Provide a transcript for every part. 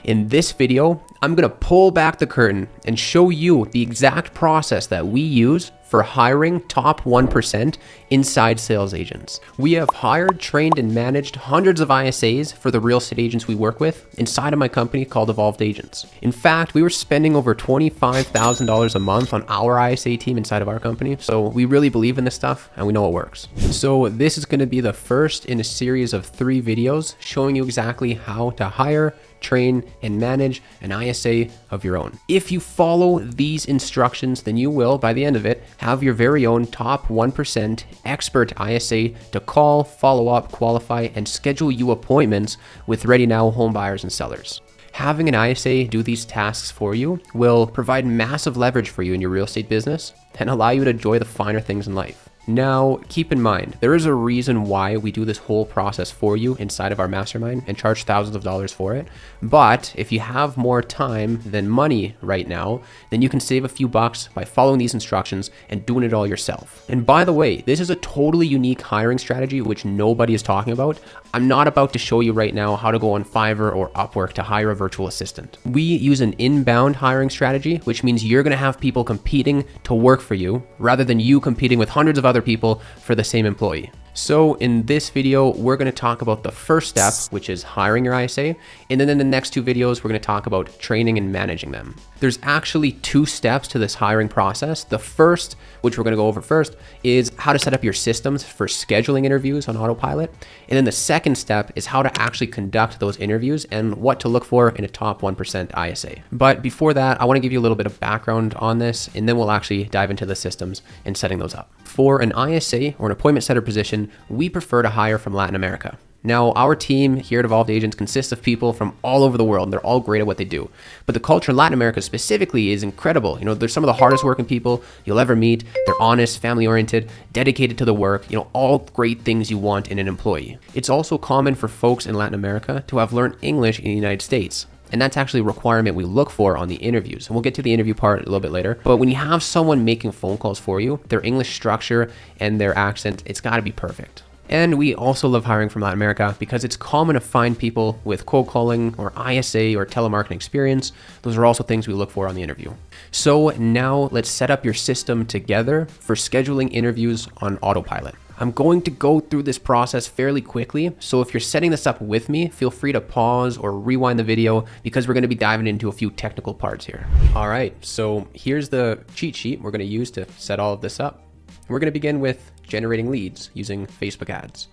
In this video, I'm going to pull back the curtain and show you the exact process that we use for hiring top 1% inside sales agents. We have hired, trained, and managed hundreds of ISAs for the real estate agents we work with inside of my company called Evolved Agents. In fact, we were spending over $25,000 a month on our ISA team inside of our company. So we really believe in this stuff and we know it works. So this is going to be the first in a series of 3 videos showing you exactly how to hire, train, and manage an ISA of your own. If you follow these instructions, then you will, by the end of it, have your very own top 1% expert ISA to call, follow up, qualify, and schedule you appointments with ready now home buyers and sellers. Having an ISA do these tasks for you will provide massive leverage for you in your real estate business and allow you to enjoy the finer things in life. Now, keep in mind, there is a reason why we do this whole process for you inside of our mastermind and charge thousands of dollars for it. But if you have more time than money right now, then you can save a few bucks by following these instructions and doing it all yourself. And by the way, this is a totally unique hiring strategy which nobody is talking about. I'm not about to show you right now how to go on Fiverr or Upwork to hire a virtual assistant. We use an inbound hiring strategy, which means you're going to have people competing to work for you rather than you competing with hundreds of other people for the same employee. So in this video, we're going to talk about the first step, which is hiring your ISA. And then in the next 2 videos, we're going to talk about training and managing them. There's actually 2 steps to this hiring process. The first, which we're going to go over first, is how to set up your systems for scheduling interviews on autopilot. And then the second step is how to actually conduct those interviews and what to look for in a top 1% ISA. But before that, I want to give you a little bit of background on this, and then we'll actually dive into the systems and setting those up. For an ISA or an appointment setter position, we prefer to hire from Latin America. Now, our team here at Evolved Agents consists of people from all over the world, and they're all great at what they do. But the culture in Latin America specifically is incredible. You know, they're some of the hardest working people you'll ever meet. They're honest, family-oriented, dedicated to the work, you know, all great things you want in an employee. It's also common for folks in Latin America to have learned English in the United States. And that's actually a requirement we look for on the interviews. And we'll get to the interview part a little bit later. But when you have someone making phone calls for you, their English structure and their accent, it's got to be perfect. And we also love hiring from Latin America because it's common to find people with cold calling or ISA or telemarketing experience. Those are also things we look for on the interview. So now let's set up your system together for scheduling interviews on autopilot. I'm going to go through this process fairly quickly, so if you're setting this up with me, feel free to pause or rewind the video because we're going to be diving into a few technical parts here. All right, so here's the cheat sheet we're going to use to set all of this up. We're going to begin with generating leads using Facebook ads.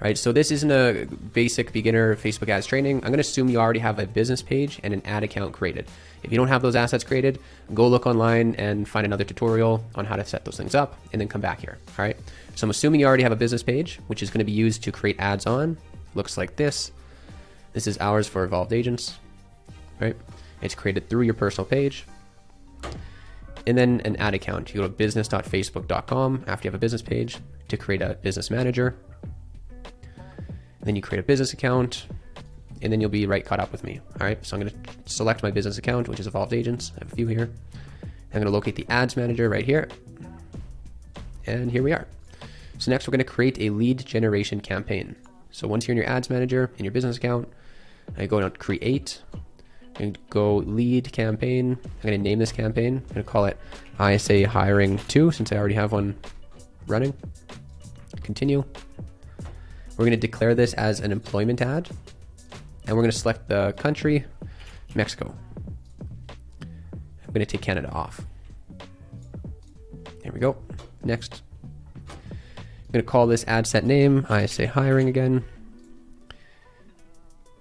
Right, so this isn't a basic beginner Facebook ads training. I'm going to assume you already have a business page and an ad account created. If you don't have those assets created, go look online and find another tutorial on how to set those things up and then come back here. All right, so I'm assuming you already have a business page, which is going to be used to create ads on. Looks like this. This is ours for Evolved Agents, right? It's created through your personal page. And then an ad account. You go to business.facebook.com after you have a business page to create a business manager. And then you create a business account, and then you'll be right caught up with me. All right, so I'm going to select my business account, which is Evolved Agents. I have a few here. I'm going to locate the ads manager right here. And here we are. So next we're going to create a lead generation campaign. So once you're in your ads manager in your business account, I go down to create and go lead campaign. I'm going to name this campaign. I'm going to call it ISA hiring 2 since I already have one running. Continue. We're going to declare this as an employment ad, and we're going to select the country, Mexico. I'm going to take Canada off. There we go. Next. I'm going to call this ad set name, ISA hiring again.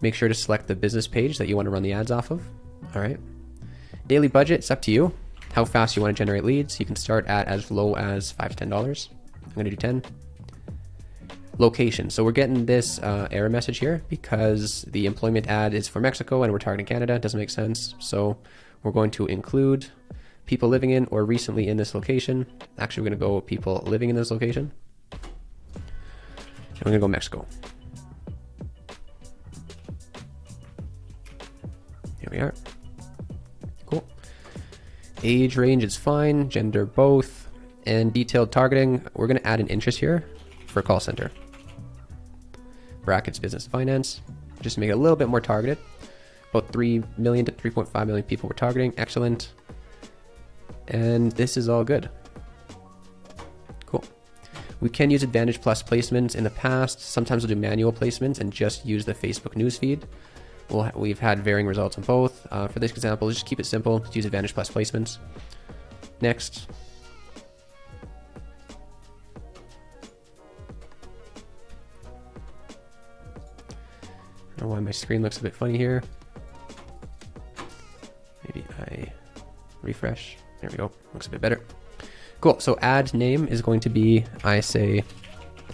Make sure to select the business page that you want to run the ads off of. All right. Daily budget, it's up to you. How fast you want to generate leads. You can start at as low as $5 to $10. I'm going to do 10. Location. So we're getting this error message here because the employment ad is for Mexico and we're targeting Canada. It doesn't make sense. So we're going to include people living in or recently in this location. Actually, we're going to go people living in this location. And we're going to go Mexico. Here we are. Cool. Age range is fine. Gender both. And detailed targeting. We're going to add an interest here for call center. Brackets business finance. Just to make it a little bit more targeted. about 3 million to 3.5 million people we're targeting. Excellent. And this is all good. Cool. We can use Advantage Plus placements in the past. Sometimes we'll do manual placements and just use the Facebook newsfeed. We've had varying results on both. For this example, let's just keep it simple. Let's use Advantage Plus placements. Next. I don't know why my screen looks a bit funny here. Maybe I refresh. There we go. Looks a bit better. Cool. So ad name is going to be, I say,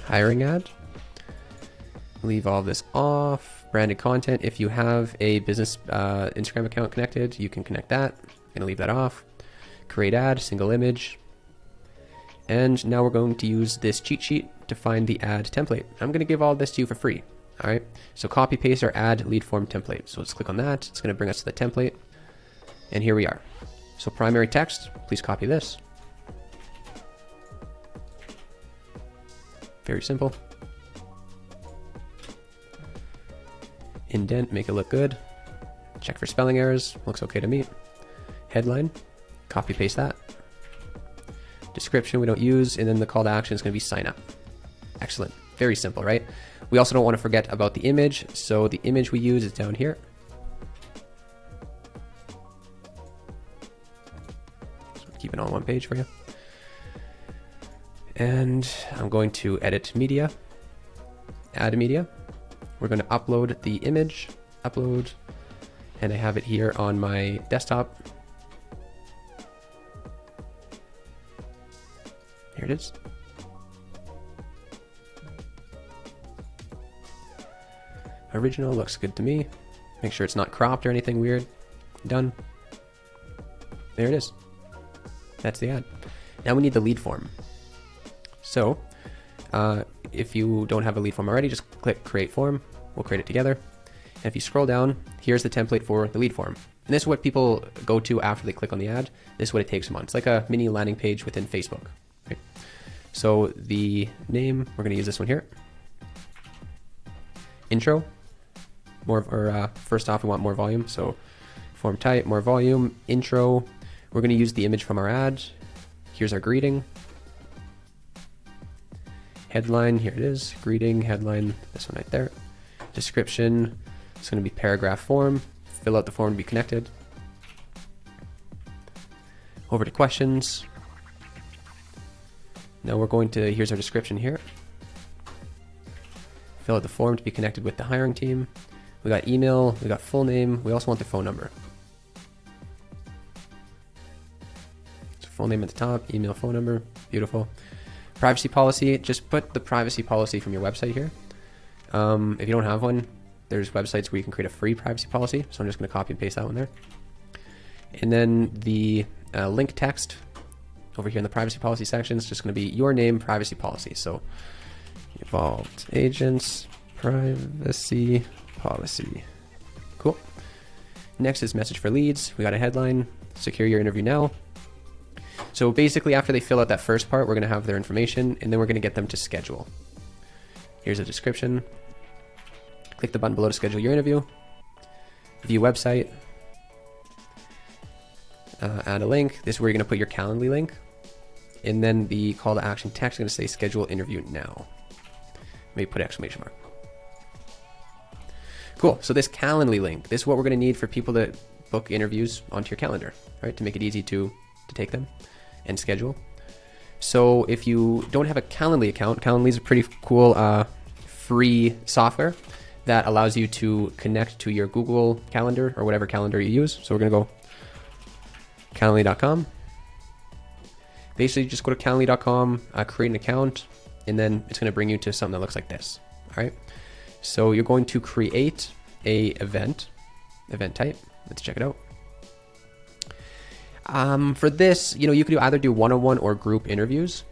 hiring ad. Leave all this off. Branded content. If you have a business Instagram account connected, you can connect that. I'm going to leave that off. Create ad, single image. And now we're going to use this cheat sheet to find the ad template. I'm going to give all this to you for free. All right. So copy paste our ad lead form template. So let's click on that. It's going to bring us to the template. And here we are. So primary text, please copy this. Very simple. Indent, make it look good. Check for spelling errors, looks okay to me. Headline, copy paste that. Description we don't use, and then the call to action is going to be sign up. Excellent, very simple, right? We also don't want to forget about the image, so the image we use is down here. Keep it on one page for you. And I'm going to edit media, add media. We're going to upload the image, upload, and I have it here on my desktop. Here it is. Original looks good to me. Make sure it's not cropped or anything weird. Done. There it is. That's the ad. Now we need the lead form. So if you don't have a lead form already, just click create form. We'll create it together. And if you scroll down, here's the template for the lead form. And this is what people go to after they click on the ad. This is what it takes them on. It's like a mini landing page within Facebook. Right? So the name, we're going to use this one here. Intro. First off, we want more volume. So form type, more volume, intro. We're going to use the image from our ad. Here's our greeting. Headline, here it is. Greeting, headline, this one right there. Description, it's going to be paragraph form. Fill out the form to be connected. Over to questions. Now we're going to, here's our description here. Fill out the form to be connected with the hiring team. We got email, we got full name. We also want the phone number. Full name at the top, email, phone number, beautiful. Privacy policy, just put the privacy policy from your website here. If you don't have one, there's websites where you can create a free privacy policy. So I'm just going to copy and paste that one there. And then the link text over here in the privacy policy section is just going to be your name, privacy policy. So Evolved Agents, privacy policy. Cool. Next is message for leads. We got a headline, secure your interview now. So basically after they fill out that first part, we're going to have their information and then we're going to get them to schedule. Here's a description. Click the button below to schedule your interview. View website. Add a link. This is where you're going to put your Calendly link. And then the call to action text is going to say schedule interview now. Maybe put exclamation mark. Cool. So this Calendly link, this is what we're going to need for people to book interviews onto your calendar, right? To make it easy to take them and schedule. So if you don't have a Calendly account, Calendly is a pretty cool free software that allows you to connect to your Google Calendar or whatever calendar you use. So we're going to go Calendly.com. Basically, just go to Calendly.com, create an account, and then it's going to bring you to something that looks like this. All right. So you're going to create a event type. Let's check it out. For this, you could either do one-on-one or group interviews.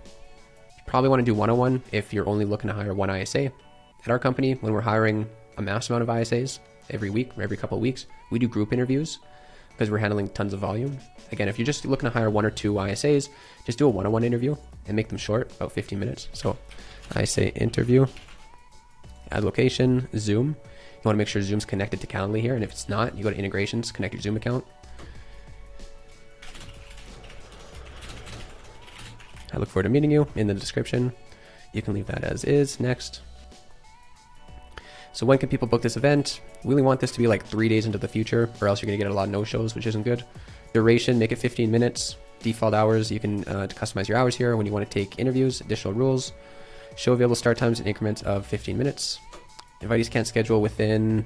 You probably want to do one-on-one if you're only looking to hire one ISA. At our company, when we're hiring a mass amount of ISAs every week or every couple of weeks, we do group interviews because we're handling tons of volume. Again, if you're just looking to hire one or two ISAs, just do a one-on-one interview and make them short, about 15 minutes. So ISA interview, add location, Zoom. want to make sure Zoom's connected to Calendly here. And if it's not, you go to integrations, connect your Zoom account. I look forward to meeting you in the description. You can leave that as is. Next. So when can people book this event? We really want this to be like 3 days into the future, or else you're going to get a lot of no-shows, which isn't good. Duration, make it 15 minutes. Default hours, you can customize your hours here when you want to take interviews. Additional rules. Show available start times in increments of 15 minutes. Invitees can't schedule within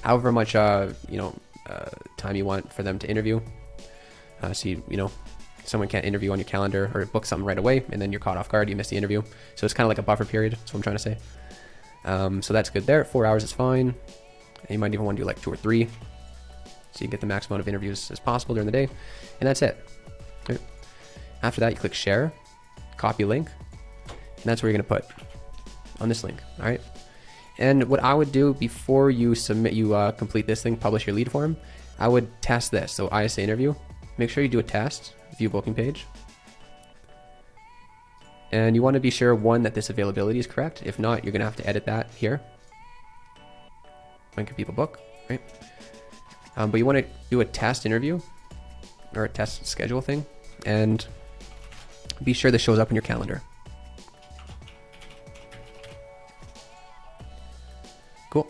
however much time you want for them to interview. Someone can't interview on your calendar or book something right away, and then you're caught off guard, you miss the interview. So it's kind of like a buffer period. That's what I'm trying to say. So that's good there. 4 hours is fine. And you might even want to do like 2 or 3, so you can get the maximum amount of interviews as possible during the day. And that's it. Okay. After that, you click share, copy link, and that's where you're going to put on this link. All right. And what I would do before you complete this thing, publish your lead form, I would test this. So ISA interview, make sure you do a test, view booking page. And you want to be sure, one, that this availability is correct. If not, you're going to have to edit that here. When can people book, right? But you want to do a test interview or a test schedule thing, and be sure this shows up in your calendar. Cool.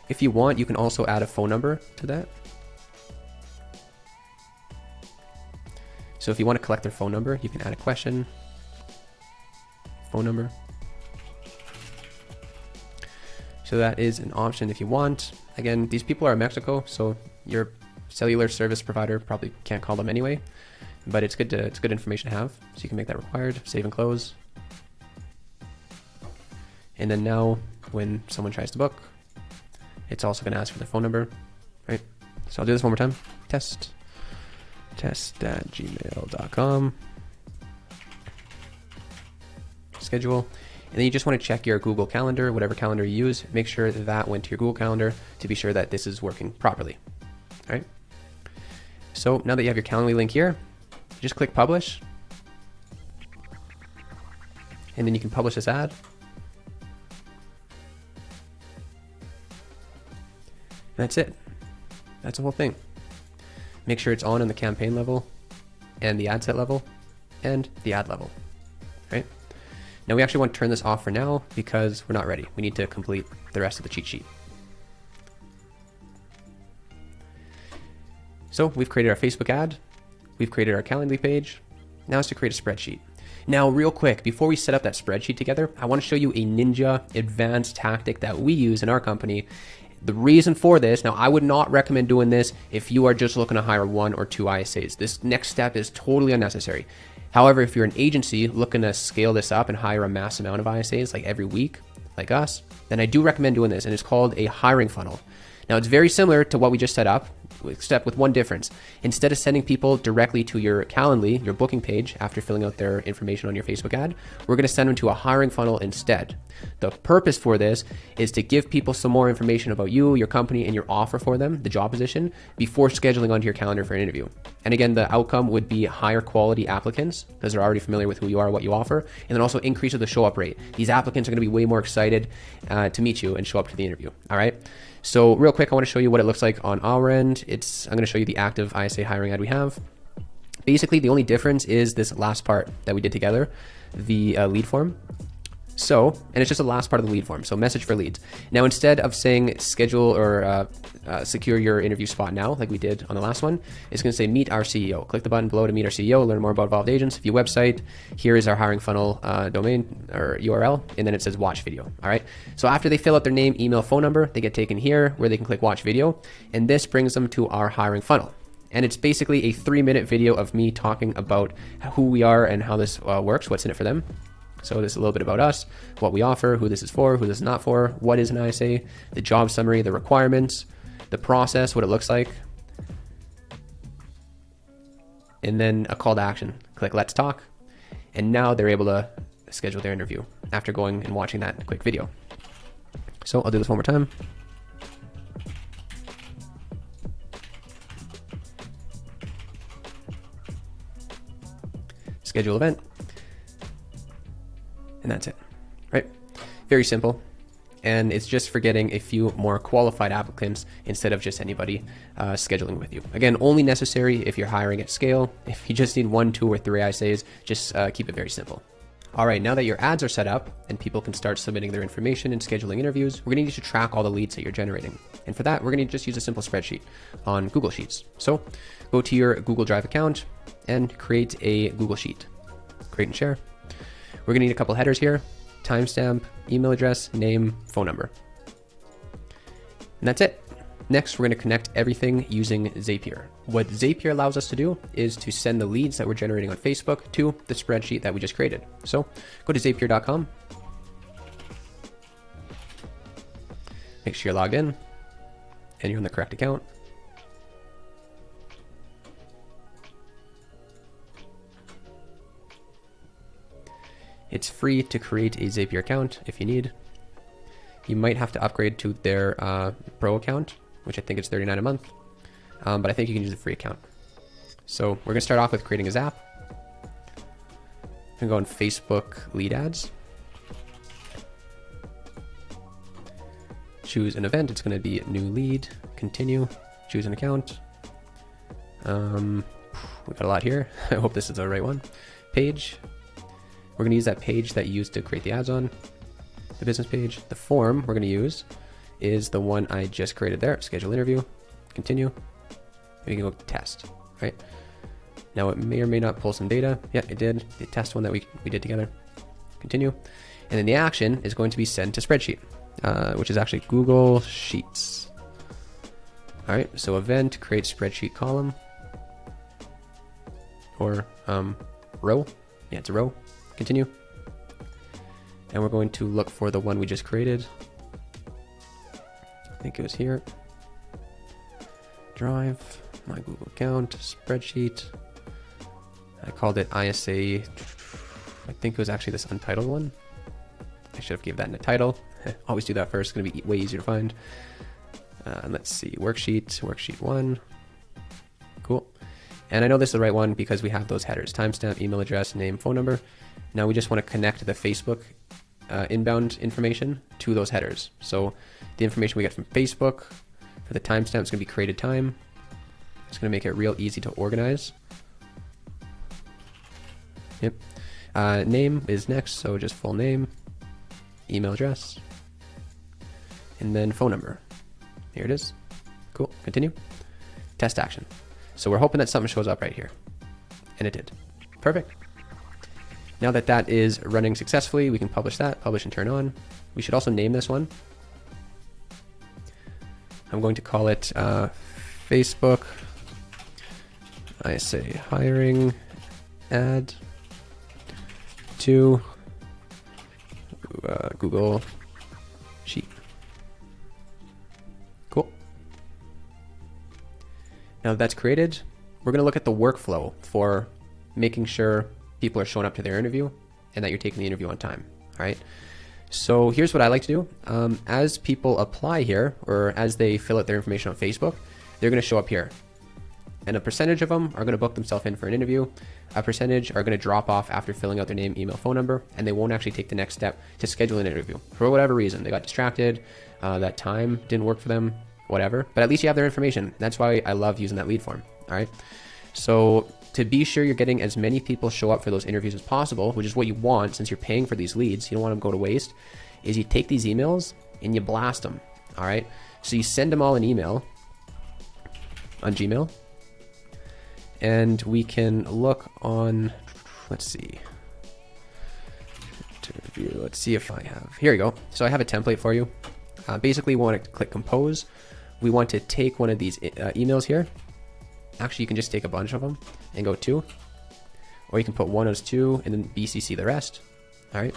If you want, you can also add a phone number to that. So if you want to collect their phone number, you can add a question, phone number. So that is an option if you want. Again, these people are in Mexico, so your cellular service provider probably can't call them anyway, but it's good information to have. So you can make that required, save and close. And then now when someone tries to book, it's also going to ask for their phone number, right? So I'll do this one more time. Test@gmail.com. Schedule. And then you just want to check your Google Calendar, whatever calendar you use, make sure that went to your Google Calendar to be sure that this is working properly. All right. So now that you have your Calendly link here, just click publish. And then you can publish this ad. That's it. That's the whole thing. Make sure it's on in the campaign level and the ad set level and the ad level, right? Now we actually want to turn this off for now because we're not ready. We need to complete the rest of the cheat sheet. So we've created our Facebook ad. We've created our Calendly page. Now it's to create a spreadsheet. Now, real quick, before we set up that spreadsheet together, I want to show you a ninja advanced tactic that we use in our company. The reason for this, now I would not recommend doing this if you are just looking to hire 1 or 2 ISAs. This next step is totally unnecessary. However, if you're an agency looking to scale this up and hire a mass amount of ISAs like every week, like us, then I do recommend doing this, and it's called a hiring funnel. Now, it's very similar to what we just set up, except with one difference. Instead of sending people directly to your Calendly, your booking page, after filling out their information on your Facebook ad, we're going to send them to a hiring funnel instead. The purpose for this is to give people some more information about you, your company, and your offer for them, the job position, before scheduling onto your calendar for an interview. And again, the outcome would be higher quality applicants because they're already familiar with who you are, what you offer, and then also increases the show up rate. These applicants are going to be way more excited to meet you and show up to the interview. All right. So real quick, I want to show you what it looks like on our end. I'm going to show you the active ISA hiring ad we have. Basically, the only difference is this last part that we did together, the lead form. So, and it's just the last part of the lead form. So message for leads. Now, instead of saying schedule or secure your interview spot now, like we did on the last one, it's going to say meet our CEO. Click the button below to meet our CEO, learn more about Evolved Agents. View website. Here is our hiring funnel domain or URL. And then it says watch video. All right. So after they fill out their name, email, phone number, they get taken here where they can click watch video. And this brings them to our hiring funnel. And it's basically a 3-minute video of me talking about who we are and how this works, what's in it for them. So this is a little bit about us, what we offer, who this is for, who this is not for, what is an ISA, the job summary, the requirements, the process, what it looks like, and then a call to action. Click let's talk. And now they're able to schedule their interview after going and watching that quick video. So I'll do this one more time. Schedule event. And that's it, right? Very simple. and it's just for getting a few more qualified applicants instead of just anybody scheduling with you. Again, only necessary if you're hiring at scale. If you just need 1, 2, or 3 ISAs, just keep it very simple. All right, now that your ads are set up and people can start submitting their information and scheduling interviews, we're gonna need to track all the leads that you're generating. And for that, we're gonna just use a simple spreadsheet on Google Sheets. So go to your Google Drive account and create a Google Sheet. Create and share. We're gonna need a couple headers here: timestamp, email address, name, phone number. And that's it. Next, we're going to connect everything using Zapier. What Zapier allows us to do is to send the leads that we're generating on Facebook to the spreadsheet that we just created. So go to zapier.com. Make sure you're logged in and you're on the correct account. It's free to create a Zapier account if you need. You might have to upgrade to their Pro account, which I think is $39 a month, but I think you can use the free account. So we're gonna start off with creating a Zap. I'm gonna go on Facebook lead ads. Choose an event. It's gonna be new lead, continue, choose an account. We got a lot here. I hope this is the right one. Page. We're gonna use that page that you used to create the ads on, the business page. The form we're gonna use is the one I just created there. Schedule interview, continue. We can go test, right? Now it may or may not pull some data. Yeah, it did. The test one that we did together. Continue. And then the action is going to be sent to spreadsheet, which is actually Google Sheets. All right, so event, create spreadsheet column or row. Yeah, it's a row. Continue. And we're going to look for the one we just created. I think it was here. Drive, my Google account, spreadsheet. I called it ISA. I think it was actually this untitled one. I should have given that in the title. Always do that first. It's going to be way easier to find. Let's see, worksheet 1. Cool. And I know this is the right one because we have those headers: timestamp, email address, name, phone number. Now we just want to connect the Facebook inbound information to those headers. So the information we get from Facebook for the timestamp is going to be created time. It's going to make it real easy to organize. Yep. Name is next, so just full name, email address, and then phone number. Here it is. Cool. Continue. Test action. So we're hoping that something shows up right here. And it did. Perfect. Now that that is running successfully, we can publish that, publish and turn on. We should also name this one. I'm going to call it Facebook ISA hiring ad to Google Sheet. Cool. Now that that's created, we're going to look at the workflow for making sure people are showing up to their interview and that you're taking the interview on time. All right. So here's what I like to do. As people apply here, or as they fill out their information on Facebook, they're going to show up here. And a percentage of them are going to book themselves in for an interview. A percentage are going to drop off after filling out their name, email, phone number, and they won't actually take the next step to schedule an interview for whatever reason. They got distracted, that time didn't work for them, whatever. But at least you have their information. That's why I love using that lead form. All right. So to be sure you're getting as many people show up for those interviews as possible, which is what you want since you're paying for these leads, you don't want them to go to waste, is you take these emails and you blast them. All right. So you send them all an email on Gmail. And we can look on, let's see. Let's see if I have, here we go. So I have a template for you. Basically, we want to click compose. We want to take one of these emails here. Actually, you can just take a bunch of them and go to, or you can put one as two and then BCC the rest. All right.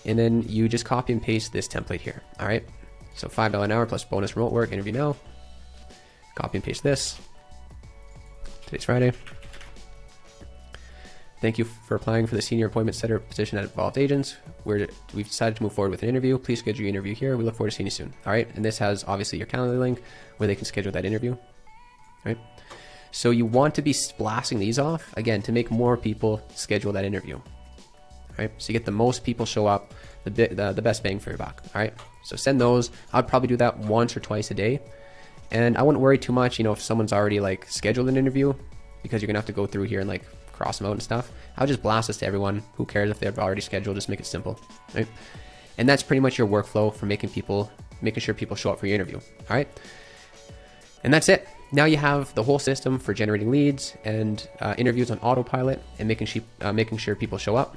And then you just copy and paste this template here. All right. So $5 an hour plus bonus remote work, interview now. Copy and paste this. Today's Friday. Thank you for applying for the senior appointment setter position at Evolved Agents. We've decided to move forward with an interview. Please schedule your interview here. We look forward to seeing you soon. All right. And this has obviously your calendar link where they can schedule that interview. All right. So you want to be blasting these off again to make more people schedule that interview. All right. So you get the most people show up the best bang for your buck. All right. So send those. I'd probably do that once or twice a day. And I wouldn't worry too much, if someone's already like scheduled an interview, because you're gonna have to go through here and like cross them out and stuff. I'll just blast this to everyone. Who cares if they've already scheduled? Just make it simple, right? And that's pretty much your workflow for making sure people show up for your interview. All right. And that's it. Now you have the whole system for generating leads and interviews on autopilot and making sure people show up.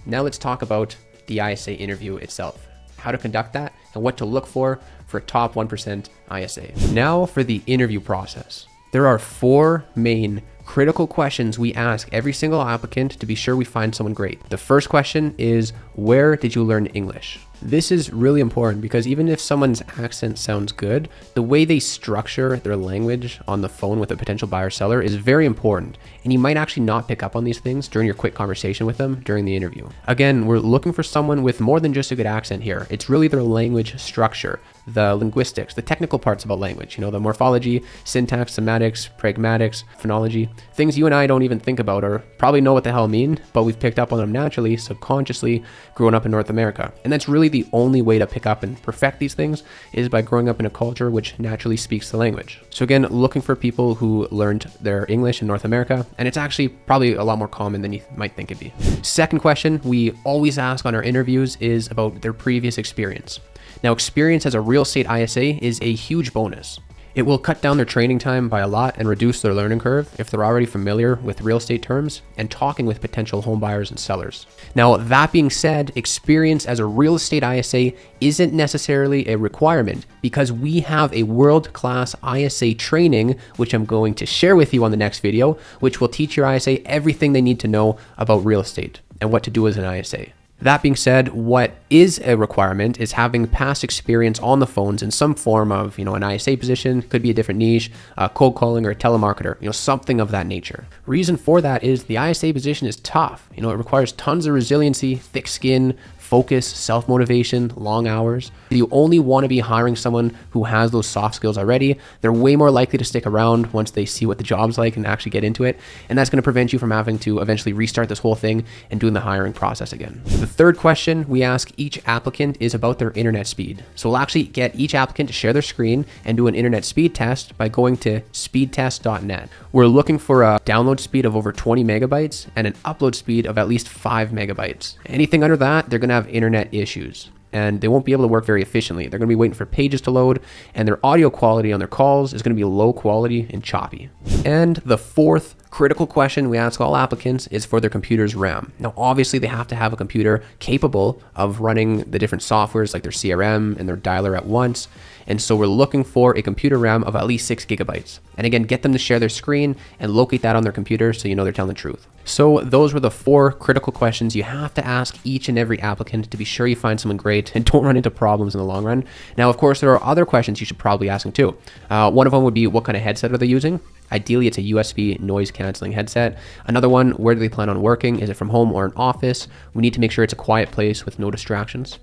Now let's talk about the ISA interview itself, how to conduct that, and what to look for a top 1% ISA. Now for the interview process. There are 4 main critical questions we ask every single applicant to be sure we find someone great. The first question is, where did you learn English? This is really important because even if someone's accent sounds good, the way they structure their language on the phone with a potential buyer seller is very important. And you might actually not pick up on these things during your quick conversation with them during the interview. Again, we're looking for someone with more than just a good accent here. It's really their language structure, the linguistics, the technical parts about language, the morphology, syntax, semantics, pragmatics, phonology, things you and I don't even think about or probably know what the hell mean, but we've picked up on them naturally, subconsciously, growing up in North America. And that's really the only way to pick up and perfect these things is by growing up in a culture which naturally speaks the language. So again, looking for people who learned their English in North America, and it's actually probably a lot more common than you might think it'd be. Second question we always ask on our interviews is about their previous experience. Now, experience as a real estate ISA is a huge bonus. It will cut down their training time by a lot and reduce their learning curve if they're already familiar with real estate terms and talking with potential home buyers and sellers. Now, that being said, experience as a real estate ISA isn't necessarily a requirement because we have a world-class ISA training, which I'm going to share with you on the next video, which will teach your ISA everything they need to know about real estate and what to do as an ISA. That being said, what is a requirement is having past experience on the phones in some form of, an ISA position, could be a different niche, cold calling or a telemarketer, something of that nature. Reason for that is the ISA position is tough. It requires tons of resiliency, thick skin, focus, self-motivation, long hours. You only want to be hiring someone who has those soft skills already. They're way more likely to stick around once they see what the job's like and actually get into it. And that's going to prevent you from having to eventually restart this whole thing and doing the hiring process again. The third question we ask each applicant is about their internet speed. So we'll actually get each applicant to share their screen and do an internet speed test by going to speedtest.net. We're looking for a download speed of over 20 megabytes and an upload speed of at least 5 megabytes. Anything under that, they're going to have internet issues and they won't be able to work very efficiently. They're going to be waiting for pages to load and their audio quality on their calls is going to be low quality and choppy. And the fourth critical question we ask all applicants is for their computer's RAM. Now, obviously they have to have a computer capable of running the different softwares like their CRM and their dialer at once. And so we're looking for a computer RAM of at least 6 gigabytes. And again, get them to share their screen and locate that on their computer so they're telling the truth. So those were the 4 critical questions you have to ask each and every applicant to be sure you find someone great and don't run into problems in the long run. Now, of course, there are other questions you should probably ask them too. One of them would be, what kind of headset are they using? Ideally, it's a USB noise canceling headset. Another one, where do they plan on working? Is it from home or an office? We need to make sure it's a quiet place with no distractions.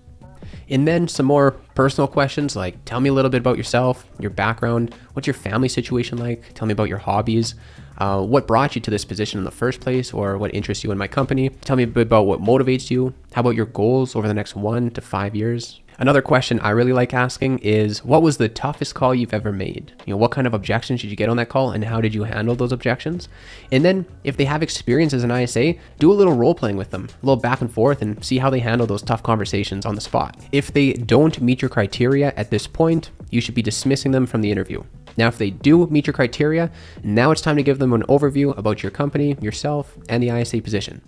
And then some more personal questions like, tell me a little bit about yourself, your background, what's your family situation like? Tell me about your hobbies. What brought you to this position in the first place, or what interests you in my company? Tell me a bit about what motivates you. How about your goals over the next 1 to 5 years? Another question I really like asking is, what was the toughest call you've ever made? What kind of objections did you get on that call and how did you handle those objections? And then if they have experience as an ISA, do a little role playing with them, a little back and forth, and see how they handle those tough conversations on the spot. If they don't meet your criteria at this point, you should be dismissing them from the interview. Now, if they do meet your criteria, now it's time to give them an overview about your company, yourself, and the ISA position.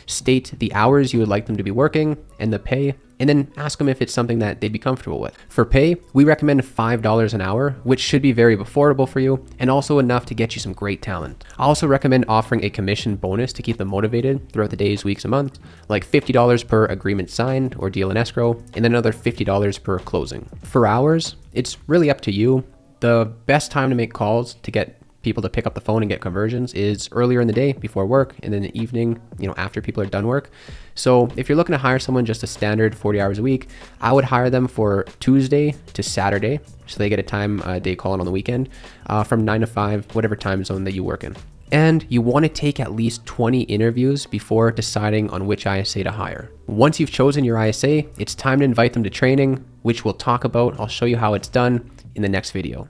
State the hours you would like them to be working and the pay, and then ask them if it's something that they'd be comfortable with. For pay, we recommend $5 an hour, which should be very affordable for you and also enough to get you some great talent. I also recommend offering a commission bonus to keep them motivated throughout the days, weeks, and months, like $50 per agreement signed or deal in escrow, and then another $50 per closing. For hours, it's really up to you. The best time to make calls to get people to pick up the phone and get conversions is earlier in the day before work, and then in the evening, after people are done work. So if you're looking to hire someone just a standard 40 hours a week, I would hire them for Tuesday to Saturday. So they get a day calling on the weekend from 9 to 5, whatever time zone that you work in. And you want to take at least 20 interviews before deciding on which ISA to hire. Once you've chosen your ISA, it's time to invite them to training, which we'll talk about. I'll show you how it's done in the next video.